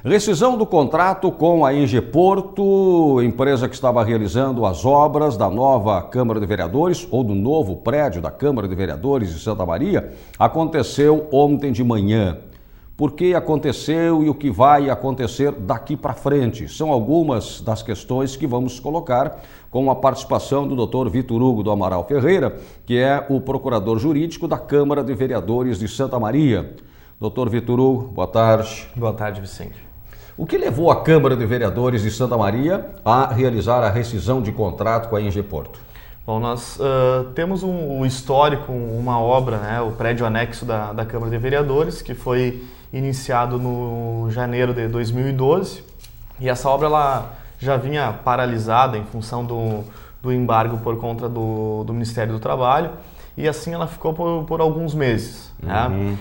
Rescisão do contrato com a ENGE Porto, empresa que estava realizando as obras da nova Câmara de Vereadores ou do novo prédio da Câmara de Vereadores de Santa Maria, aconteceu ontem de manhã. Por que aconteceu e o que vai acontecer daqui para frente? São algumas das questões que vamos colocar com a participação do Dr. Vitor Hugo do Amaral Ferreira, que é o procurador jurídico da Câmara de Vereadores de Santa Maria. Dr. Vitor Hugo, boa tarde. Boa tarde, Vicente. O que levou a Câmara de Vereadores de Santa Maria a realizar a rescisão de contrato com a ENGE Porto? Bom, nós temos um histórico, uma obra, né, o prédio anexo da Câmara de Vereadores, que foi iniciado no janeiro de 2012, e essa obra ela já vinha paralisada em função do embargo por conta do Ministério do Trabalho, e assim ela ficou por alguns meses. Né?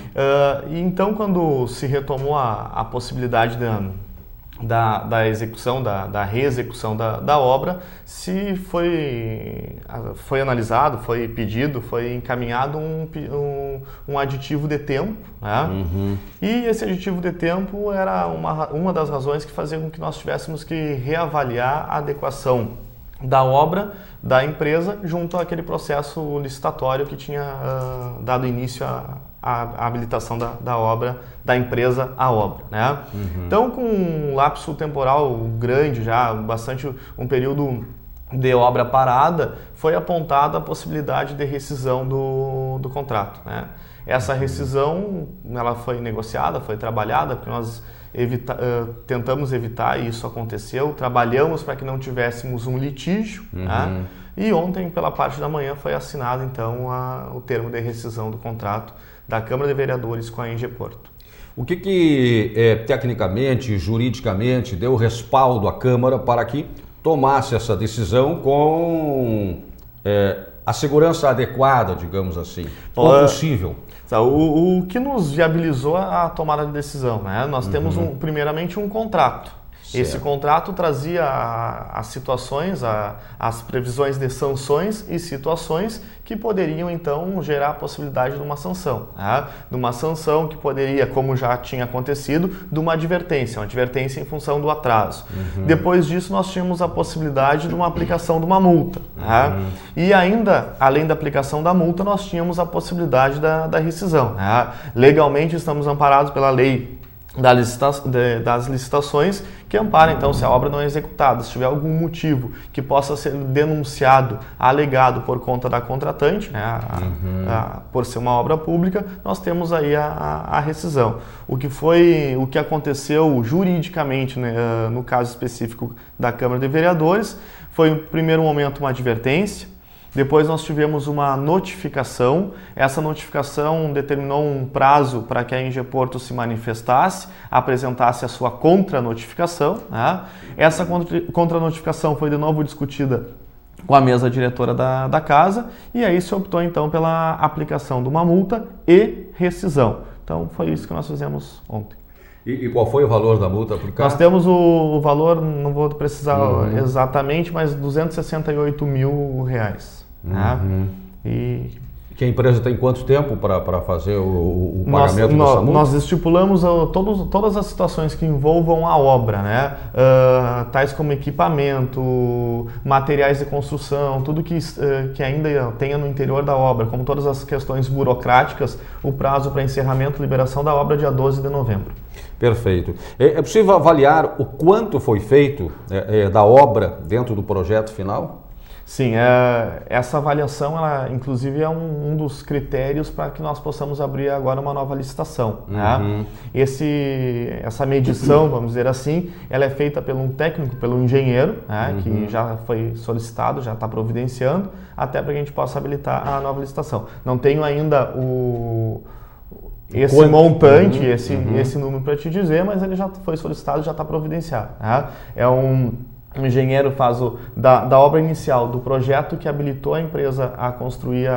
E então, quando se retomou a possibilidade da execução, da reexecução da obra, se foi analisado, foi pedido, foi encaminhado um aditivo de tempo, né? E esse aditivo de tempo era uma das razões que fazia com que nós tivéssemos que reavaliar a adequação da obra da empresa junto àquele processo licitatório que tinha dado início à habilitação da obra, da empresa à obra, né? Então, com um lapso temporal grande já, um período de obra parada, foi apontada a possibilidade de rescisão do contrato, né? Essa rescisão, ela foi negociada, foi trabalhada, porque nós tentamos evitar, e isso aconteceu, trabalhamos para que não tivéssemos um litígio, né? E ontem, pela parte da manhã, foi assinado então o termo de rescisão do contrato da Câmara de Vereadores com a ENGE Porto. O que tecnicamente, juridicamente, deu respaldo à Câmara para que tomasse essa decisão com a segurança adequada, digamos assim, ou possível? O que nos viabilizou a tomada de decisão, né? Nós temos primeiramente um contrato. Certo. Esse contrato trazia as situações, as previsões de sanções e situações que poderiam então gerar a possibilidade de uma sanção, né? De uma sanção que poderia, como já tinha acontecido, de uma advertência em função do atraso. Depois disso nós tínhamos a possibilidade de uma aplicação de uma multa, né? E ainda, além da aplicação da multa, nós tínhamos a possibilidade da rescisão, né? Legalmente estamos amparados pela lei das licitações, que ampara então se a obra não é executada, se tiver algum motivo que possa ser denunciado, alegado por conta da contratante, né, por ser uma obra pública, nós temos aí a rescisão. O que aconteceu juridicamente, né, no caso específico da Câmara de Vereadores, foi no primeiro momento uma advertência. Depois nós tivemos uma notificação, essa notificação determinou um prazo para que a ENGE Porto se manifestasse, apresentasse a sua contranotificação, né? Essa contranotificação foi de novo discutida com a mesa diretora da casa, e aí se optou então pela aplicação de uma multa e rescisão. Então foi isso que nós fizemos ontem. E qual foi o valor da multa aplicada? Nós temos o valor, não vou precisar exatamente, mas R$268 mil. E que a empresa tem quanto tempo para fazer o pagamento dessa multa? Nós estipulamos todas as situações que envolvam a obra, né? Tais como equipamento, materiais de construção, tudo que ainda tenha no interior da obra, como todas as questões burocráticas, o prazo para encerramento e liberação da obra é dia 12 de novembro. Perfeito. É possível avaliar o quanto foi feito da obra dentro do projeto final? Sim, essa avaliação, ela, inclusive, é um dos critérios para que nós possamos abrir agora uma nova licitação. Né? Essa medição, vamos dizer assim, ela é feita por um técnico, pelo engenheiro, né, que já foi solicitado, já está providenciando, até para que a gente possa habilitar a nova licitação. Não tenho ainda esse montante, esse número para te dizer, mas ele já foi solicitado, já está providenciado. Né? O engenheiro faz da obra inicial, do projeto que habilitou a empresa a construir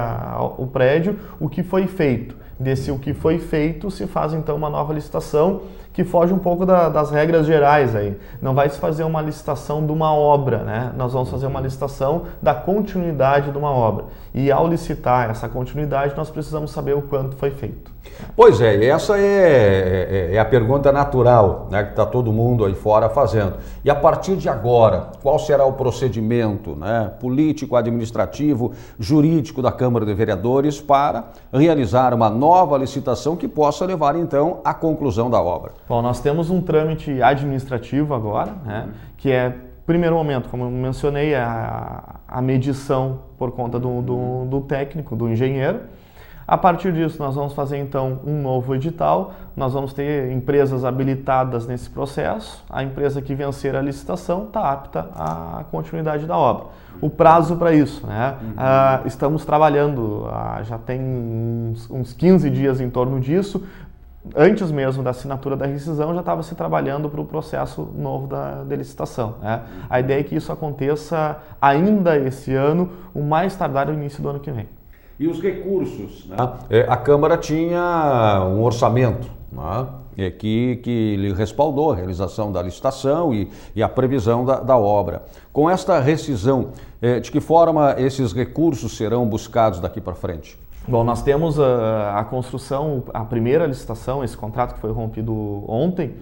o prédio, o que foi feito. Desse o que foi feito, se faz então uma nova licitação que foge um pouco das regras gerais aí. Não vai se fazer uma licitação de uma obra, né? Nós vamos fazer uma licitação da continuidade de uma obra. E ao licitar essa continuidade, nós precisamos saber o quanto foi feito. Pois é, essa é a pergunta natural, né, que está todo mundo aí fora fazendo. E a partir de agora, qual será o procedimento, né, político, administrativo, jurídico da Câmara de Vereadores para realizar uma nova licitação que possa levar, então, à conclusão da obra? Bom, nós temos um trâmite administrativo agora, né, que é, primeiro momento, como eu mencionei, a medição por conta do técnico, do engenheiro. A partir disso, nós vamos fazer, então, um novo edital, nós vamos ter empresas habilitadas nesse processo, a empresa que vencer a licitação está apta à continuidade da obra. O prazo para isso, né? Estamos trabalhando, já tem uns 15 dias em torno disso, antes mesmo da assinatura da rescisão, já estava se trabalhando para o processo novo da licitação, né? A ideia é que isso aconteça ainda esse ano, o mais tardar no início do ano que vem. E os recursos, né? A Câmara tinha um orçamento, né, que lhe respaldou a realização da licitação e a previsão da obra. Com esta rescisão, de que forma esses recursos serão buscados daqui para frente? Bom, nós temos a construção, a primeira licitação, esse contrato que foi rompido ontem,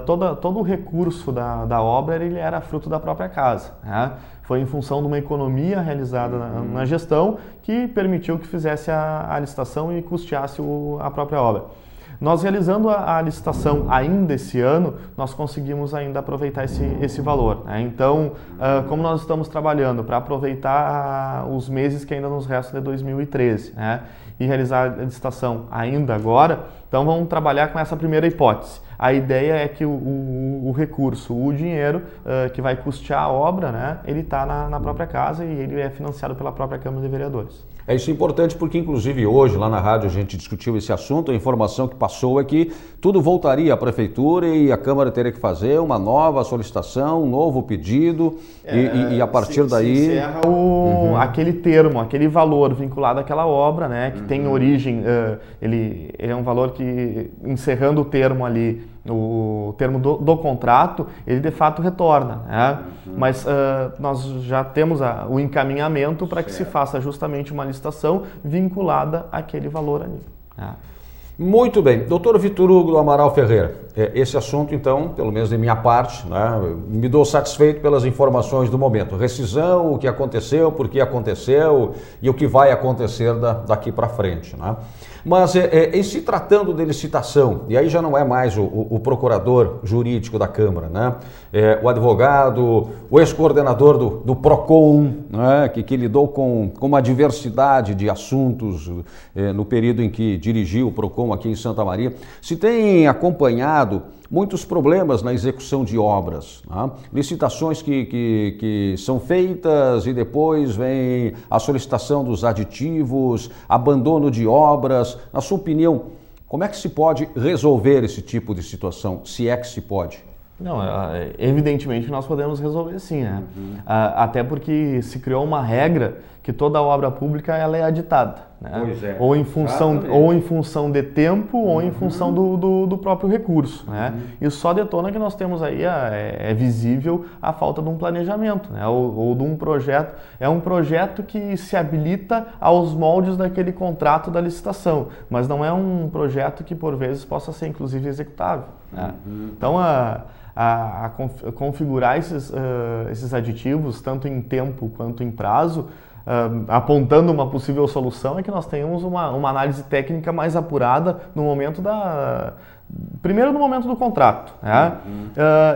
todo o recurso da obra ele era fruto da própria casa, né? Foi em função de uma economia realizada na gestão que permitiu que fizesse a licitação e custeasse a própria obra. Nós realizando a licitação ainda esse ano, nós conseguimos ainda aproveitar esse valor, né? Então, como nós estamos trabalhando para aproveitar os meses que ainda nos restam de 2013, né, e realizar a licitação ainda agora, então vamos trabalhar com essa primeira hipótese. A ideia é que o recurso, o dinheiro que vai custear a obra, né, ele está na própria casa e ele é financiado pela própria Câmara de Vereadores. Isso é importante porque, inclusive, hoje lá na rádio a gente discutiu esse assunto. A informação que passou é que tudo voltaria à Prefeitura e a Câmara teria que fazer uma nova solicitação, um novo pedido e a partir daí... Se encerra aquele termo, aquele valor vinculado àquela obra, né, que tem origem, ele é um valor que, encerrando o termo ali, o termo do contrato, ele de fato retorna, né? Mas nós já temos o encaminhamento para que se faça justamente uma licitação vinculada àquele valor ali, né? Muito bem. Doutor Vitor Hugo do Amaral Ferreira, esse assunto, então, pelo menos de minha parte, né, me dou satisfeito pelas informações do momento. Rescisão, o que aconteceu, por que aconteceu e o que vai acontecer daqui para frente, né? Mas em se tratando de licitação, e aí já não é mais o procurador jurídico da Câmara, né? O advogado, o ex-coordenador do PROCON, né? que lidou com uma diversidade de assuntos no período em que dirigiu o PROCON aqui em Santa Maria, se tem acompanhado muitos problemas na execução de obras, né? Licitações que são feitas e depois vem a solicitação dos aditivos, abandono de obras. Na sua opinião, como é que se pode resolver esse tipo de situação, se é que se pode? Não, evidentemente nós podemos resolver sim, né? Até porque se criou uma regra que toda obra pública ela é aditada, né? Pois é. Ou em função de tempo ou em função do próprio recurso, né? Isso só detona que nós temos aí, é visível a falta de um planejamento, né? Ou de um projeto, é um projeto que se habilita aos moldes daquele contrato da licitação, mas não é um projeto que por vezes possa ser inclusive executável, né? Então, configurar esses aditivos, tanto em tempo quanto em prazo, apontando uma possível solução, é que nós tenhamos uma análise técnica mais apurada no momento primeiro no momento do contrato, né?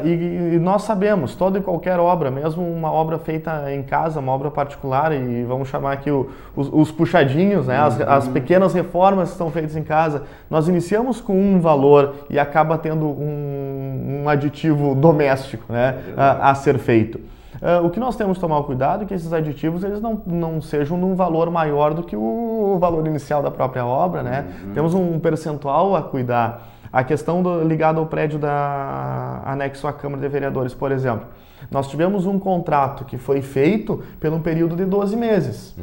E nós sabemos, toda e qualquer obra, mesmo uma obra feita em casa, uma obra particular, e vamos chamar aqui os puxadinhos, né? As pequenas reformas que são feitas em casa, nós iniciamos com um valor e acaba tendo um aditivo doméstico, né? A ser feito. O que nós temos que tomar cuidado é que esses aditivos eles não sejam num valor maior do que o valor inicial da própria obra, né? Temos um percentual a cuidar. A questão ligada ao prédio anexo à Câmara de Vereadores, por exemplo. Nós tivemos um contrato que foi feito pelo período de 12 meses.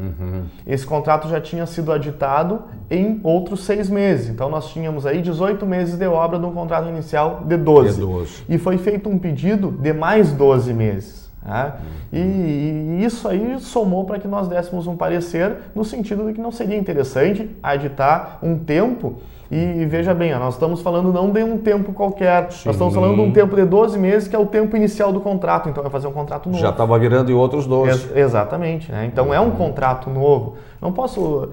Esse contrato já tinha sido aditado em outros 6 meses. Então nós tínhamos aí 18 meses de obra de um contrato inicial de 12. E foi feito um pedido de mais 12 meses. Né? E isso aí somou para que nós dessemos um parecer no sentido de que não seria interessante aditar um tempo. E veja bem, nós estamos falando não de um tempo qualquer, Nós estamos falando de um tempo de 12 meses, que é o tempo inicial do contrato, então vai fazer um contrato novo. Já estava virando em outros 12. Exatamente, né? Então é um contrato novo. Não posso...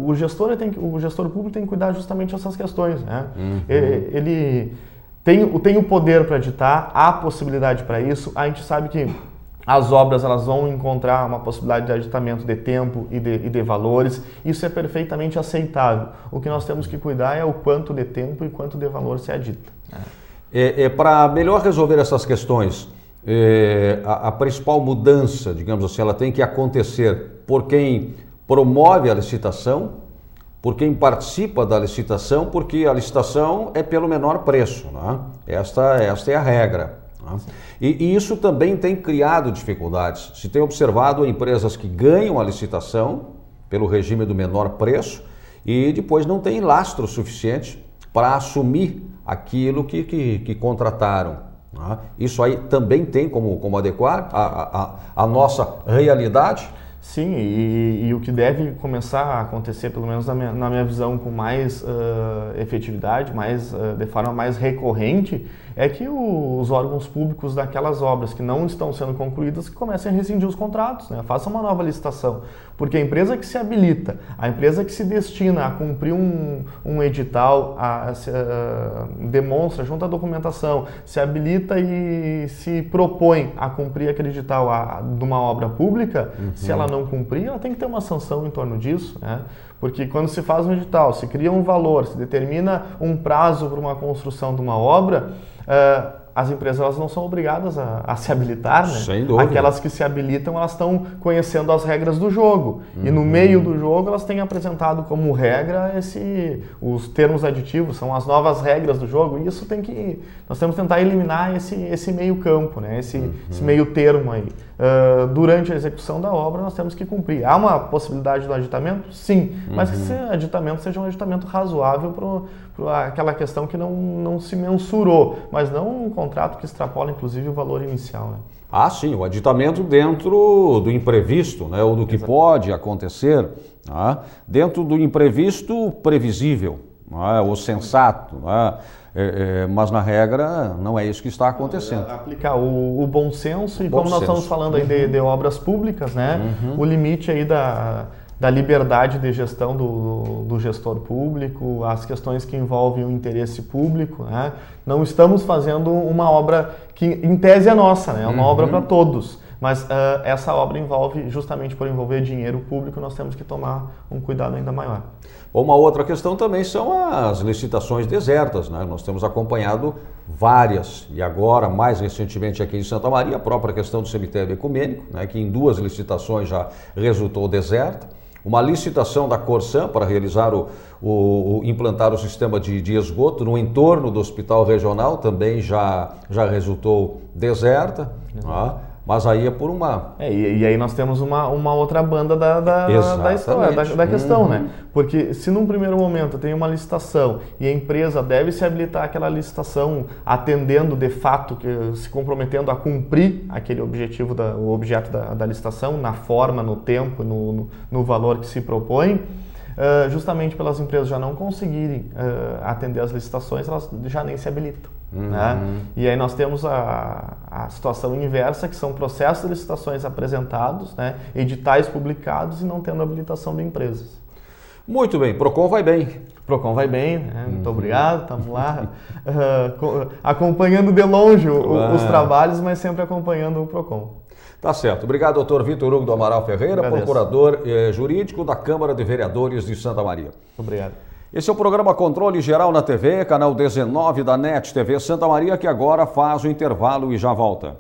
o gestor público tem que cuidar justamente dessas questões, né? Ele tem o poder para editar, há possibilidade para isso, a gente sabe que as obras elas vão encontrar uma possibilidade de aditamento de tempo e de valores. Isso é perfeitamente aceitável. O que nós temos que cuidar é o quanto de tempo e quanto de valor se adita. Para melhor resolver essas questões, a principal mudança, digamos assim, ela tem que acontecer por quem promove a licitação, por quem participa da licitação, porque a licitação é pelo menor preço, né? Esta é a regra. E isso também tem criado dificuldades. Se tem observado empresas que ganham a licitação pelo regime do menor preço e depois não tem lastro suficiente para assumir aquilo que contrataram. Isso aí também tem como adequar a nossa realidade? Sim, e o que deve começar a acontecer, pelo menos na minha visão, com mais efetividade, de forma mais recorrente, é que os órgãos públicos daquelas obras que não estão sendo concluídas que comecem a rescindir os contratos, né? Façam uma nova licitação, porque a empresa que se habilita, a empresa que se destina a cumprir um edital, demonstra, junta a documentação, se habilita e se propõe a cumprir aquele edital de uma obra pública, se ela não cumprir, ela tem que ter uma sanção em torno disso, né? Porque quando se faz um edital, se cria um valor, se determina um prazo para uma construção de uma obra, as empresas elas não são obrigadas a se habilitar, né? Sem dúvida. Aquelas que se habilitam, elas estão conhecendo as regras do jogo. E no meio do jogo, elas têm apresentado como regra os termos aditivos, são as novas regras do jogo. E isso nós temos que tentar eliminar esse meio campo, né? Esse meio termo aí. Durante a execução da obra, nós temos que cumprir. Há uma possibilidade do aditamento? Sim, mas que esse aditamento seja um aditamento razoável para aquela questão que não se mensurou, mas não um contrato que extrapola, inclusive, o valor inicial, né? Sim, o aditamento dentro do imprevisto, né, ou do que pode acontecer, né, dentro do imprevisto previsível, né, ou sensato, né, mas na regra não é isso que está acontecendo. Aplicar o bom senso e como nós estamos falando aí de obras públicas, né, o limite aí da liberdade de gestão do gestor público, as questões que envolvem o interesse público, né? Não estamos fazendo uma obra que em tese é nossa, né? É uma obra para todos, mas essa obra justamente por envolver dinheiro público, nós temos que tomar um cuidado ainda maior. Uma outra questão também são as licitações desertas, né? Nós temos acompanhado várias, e agora, mais recentemente aqui em Santa Maria, a própria questão do cemitério ecumênico, né? Que em 2 licitações já resultou deserta. Uma licitação da Corsan para realizar implantar o sistema de esgoto no entorno do hospital regional também já resultou deserta, mas aí é por uma... E aí nós temos uma outra banda da história, da questão, né? Porque se num primeiro momento tem uma licitação e a empresa deve se habilitar aquela licitação atendendo de fato, se comprometendo a cumprir aquele objetivo, o objeto da licitação, na forma, no tempo, no valor que se propõe, justamente pelas empresas já não conseguirem atender as licitações, elas já nem se habilitam. Né? E aí nós temos a situação inversa, que são processos de licitações apresentados, né? Editais publicados e não tendo habilitação de empresas. Muito bem, Procon vai bem. Procon vai bem, né? Muito obrigado, estamos lá acompanhando de longe os trabalhos, mas sempre acompanhando o Procon. Tá certo. Obrigado, doutor Vitor Hugo do Amaral Ferreira, procurador jurídico da Câmara de Vereadores de Santa Maria. Obrigado. Esse é o programa Controle Geral na TV, canal 19 da NET TV Santa Maria, que agora faz o intervalo e já volta.